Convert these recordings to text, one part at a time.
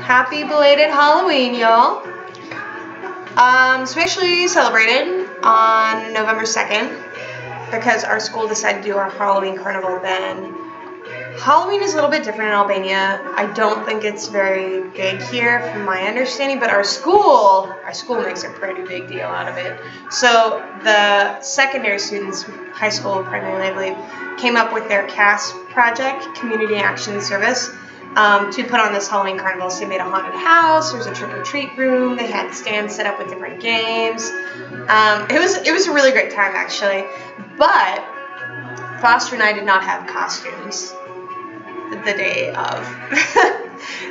Happy belated Halloween, y'all. So we actually celebrated on November 2nd because our school decided to do our Halloween carnival then. Halloween is a little bit different in Albania. I don't think it's very big here from my understanding, but our school makes a pretty big deal out of it. So the secondary students, high school primarily, I believe, came up with their CAS project, Community Action Service, to put on this Halloween carnival. So they made a haunted house, there was a trick-or-treat room, they had stands set up with different games. It was a really great time, actually. But Foster and I did not have costumes the day of.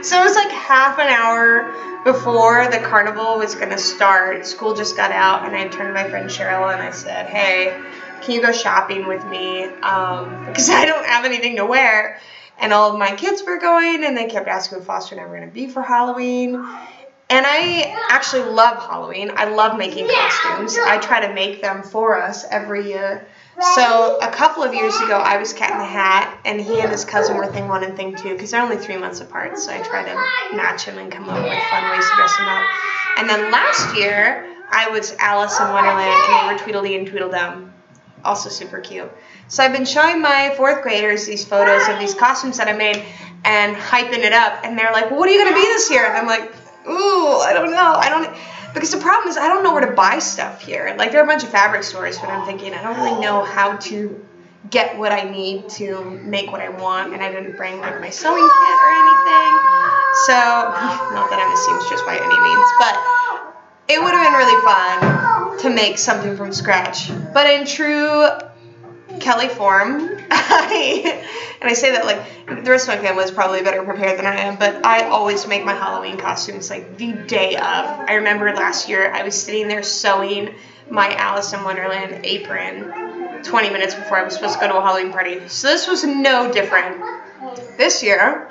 So it was like half an hour before the carnival was going to start. School just got out, and I turned to my friend Cheryl and I said, hey, can you go shopping with me? Because I don't have anything to wear. And all of my kids were going, and they kept asking if Foster and I were going to be for Halloween. And I actually love Halloween. I love making costumes. I try to make them for us every year. So a couple of years ago, I was Cat in the Hat, and he and his cousin were Thing 1 and Thing 2, because they're only 3 months apart, so I try to match them and come up with fun ways to dress them up. And then last year, I was Alice in Wonderland, and they were Tweedledee and Tweedledum. Also super cute. So I've been showing my 4th graders these photos of these costumes that I made and hyping it up, and they're like, well, what are you going to be this year? And I'm like, ooh, I don't know. Because the problem is I don't know where to buy stuff here. Like, there are a bunch of fabric stores, but I'm thinking I don't really know how to get what I need to make what I want, and I didn't bring like my sewing kit or anything. So, not that I'm a seamstress by any means, but it would have been really fun to make something from scratch. But in true Kelley form, and I say that like the rest of my family was probably better prepared than I am, but I always make my Halloween costumes like the day of. I remember last year I was sitting there sewing my Alice in Wonderland apron 20 minutes before I was supposed to go to a Halloween party. So this was no different. This year,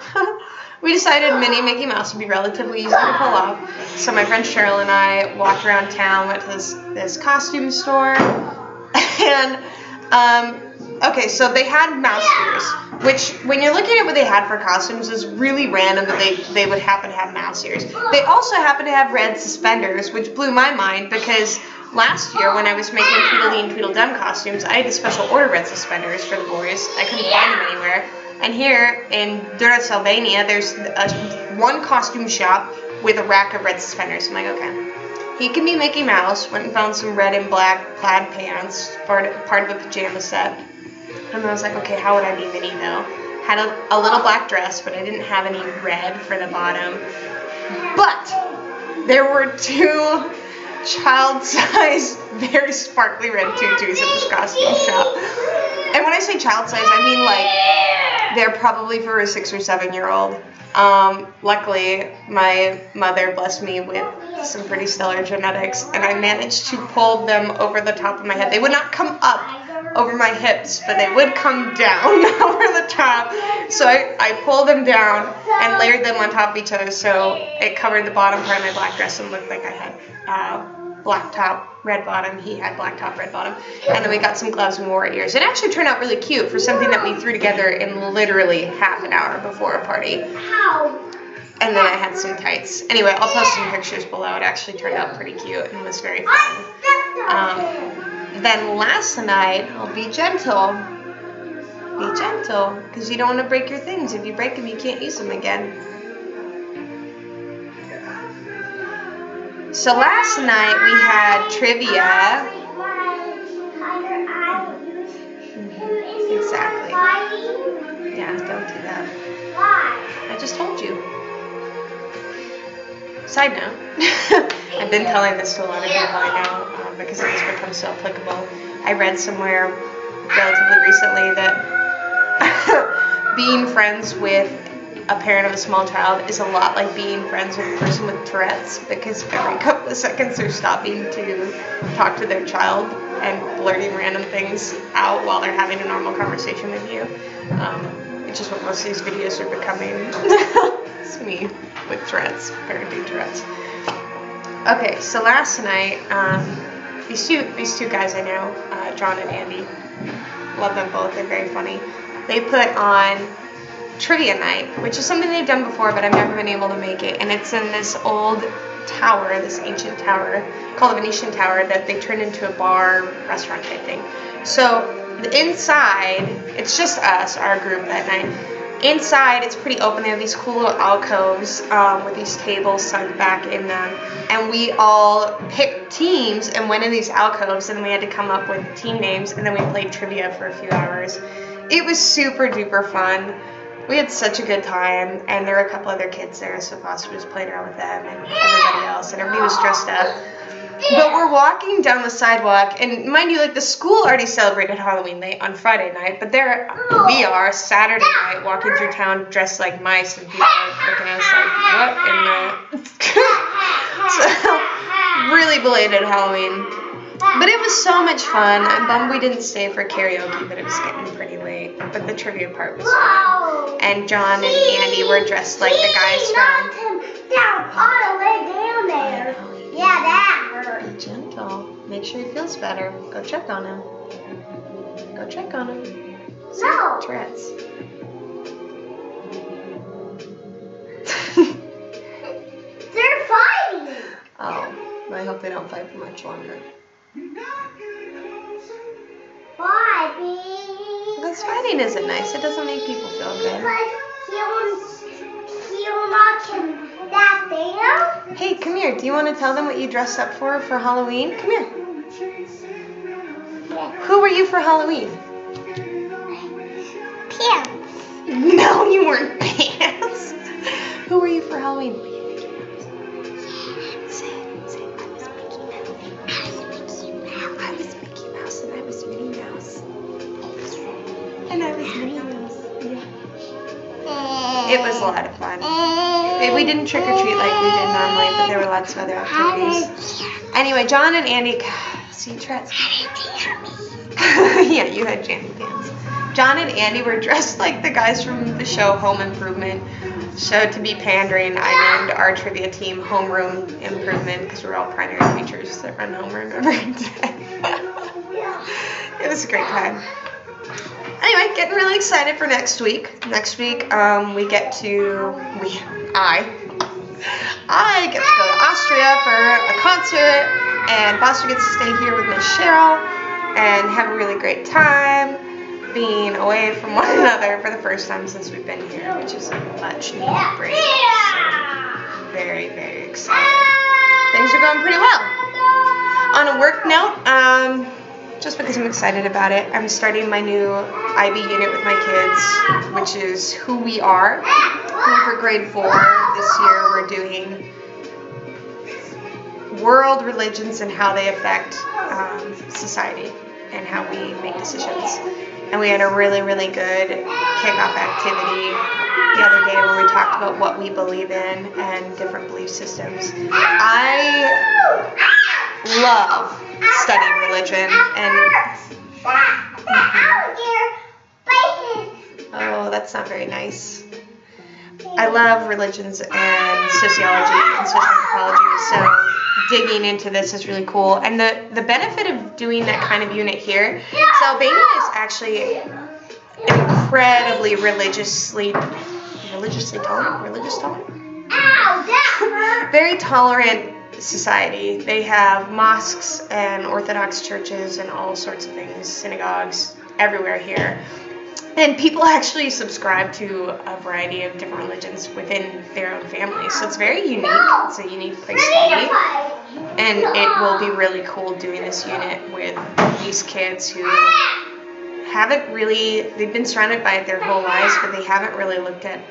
we decided Minnie and Mickey Mouse would be relatively easy to pull off. So my friend Cheryl and I walked around town, went to this costume store, and okay, so they had mouse ears, which when you're looking at what they had for costumes is really random that they would happen to have mouse ears. They also happen to have red suspenders, which blew my mind because last year when I was making Tweedledee and Tweedledum costumes, I had to special order red suspenders for the boys. I couldn't find them anywhere. And here in Durrës, Albania, there's one costume shop with a rack of red suspenders. I'm like, okay. He can be Mickey Mouse. Went and found some red and black plaid pants, part of a pajama set. And I was like, okay, how would I be Minnie though? Had a little black dress, but I didn't have any red for the bottom. But there were 2 child-size, very sparkly red tutus at this costume shop. And when I say child-size, I mean like they're probably for a 6 or 7-year-old. Luckily, my mother blessed me with some pretty stellar genetics, and I managed to pull them over the top of my head. They would not come up over my hips, but they would come down over the top. So I pulled them down and layered them on top of each other so it covered the bottom part of my black dress and looked like I had black top, red bottom. He had black top, red bottom. And then we got some gloves and wore ears. It actually turned out really cute for something that we threw together in literally half an hour before a party. And then I had some tights. Anyway, I'll post some pictures below. It actually turned out pretty cute and was very fun. Then last night, I'll be gentle. Be gentle, because you don't want to break your things. If you break them, you can't use them again. So last night we had trivia. Exactly. Yeah, don't do that. I just told you. Side note, I've been telling this to a lot of people I know because it has become so applicable. I read somewhere relatively recently that being friends with a parent of a small child is a lot like being friends with a person with Tourette's, because every couple of seconds they're stopping to talk to their child and blurting random things out while they're having a normal conversation with you. It's just what most of these videos are becoming. It's me with Tourette's, parenting Tourette's. Okay, so last night, these two guys I know, John and Andy, love them both, they're very funny. They put on trivia night, which is something they've done before, but I've never been able to make it. And it's in this old tower, this ancient tower called the Venetian Tower that they turned into a bar, restaurant type thing. So the inside, it's just us, our group that night. Inside, it's pretty open. They have these cool little alcoves with these tables sunk back in them. And we all picked teams and went in these alcoves, and then we had to come up with team names, and then we played trivia for a few hours. It was super duper fun. We had such a good time, and there were a couple other kids there, so Foster was playing around with them and everybody else, and everybody was dressed up. But we're walking down the sidewalk, and mind you, like, the school already celebrated Halloween night on Friday night, but there we are Saturday night walking through town dressed like mice, and people are looking at us like, what in the... So, really belated Halloween. But it was so much fun. I'm bummed we didn't stay for karaoke, but it was getting pretty late. But the trivia part was fun. And John and Andy were dressed like the guys from... down, all the way down there. Yeah, that hurt. Be gentle. Make sure he feels better. Go check on him. Go check on him. No. Tourette's. They're fighting. Oh, I hope they don't fight for much longer. Why, Because fighting isn't nice. It doesn't make people feel good. Because he'll knock him that down. Hey, come here. Do you want to tell them what you dressed up for Halloween? Come here. Yeah. Who were you for Halloween? Pants. No, you weren't pants. Who were you for Halloween? Say it. I was Mickey Mouse, and I was Minnie Mouse. And I was Minnie Mouse. Yeah. It was a lot of fun. We didn't trick or treat like we did normally, but there were lots of other activities. Anyway, John and Andy, see Tourette's. Yeah, you had jammy pants. John and Andy were dressed like the guys from the show Home Improvement. So to be pandering, I named our trivia team Homeroom Improvement because we're all primary teachers that run homeroom every day. It was a great time. Anyway, getting really excited for next week. Next week, I get to go to Austria for a concert, and Foster gets to stay here with Miss Cheryl and have a really great time being away from one another for the first time since we've been here, which is a much needed break. So, very, very excited. Things are going pretty well. On a work note, just because I'm excited about it, I'm starting my new IB unit with my kids, which is Who We Are. For grade 4 this year, we're doing world religions and how they affect society and how we make decisions. And we had a really, really good kickoff activity the other day where we talked about what we believe in and different belief systems. I love studying religion and oh, that's not very nice. I love religions and sociology and social anthropology, so digging into this is really cool. And the benefit of doing that kind of unit here, so Albania is actually incredibly religious tolerant? Very tolerant society. They have mosques and Orthodox churches and all sorts of things, synagogues everywhere here. And people actually subscribe to a variety of different religions within their own families. So it's very unique. It's a unique place to be. And it will be really cool doing this unit with these kids who haven't really, they've been surrounded by it their whole lives, but they haven't really looked at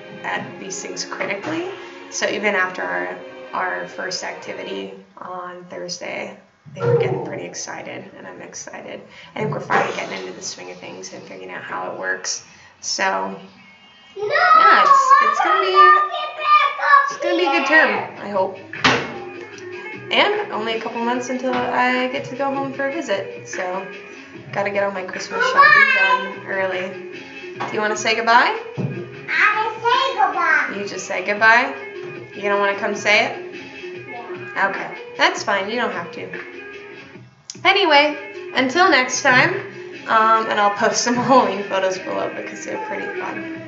these things critically. So even after our first activity on Thursday, they were getting pretty excited, and I'm excited. I think we're finally getting into the swing of things and figuring out how it works. So, yeah, it's gonna be a good term, I hope. And only a couple months until I get to go home for a visit. So, gotta get all my Christmas shopping done early. Do you want to say goodbye? I say goodbye. You just say goodbye? You don't want to come say it? Yeah. Okay, that's fine. You don't have to. Anyway, until next time, and I'll post some Halloween photos below because they're pretty fun.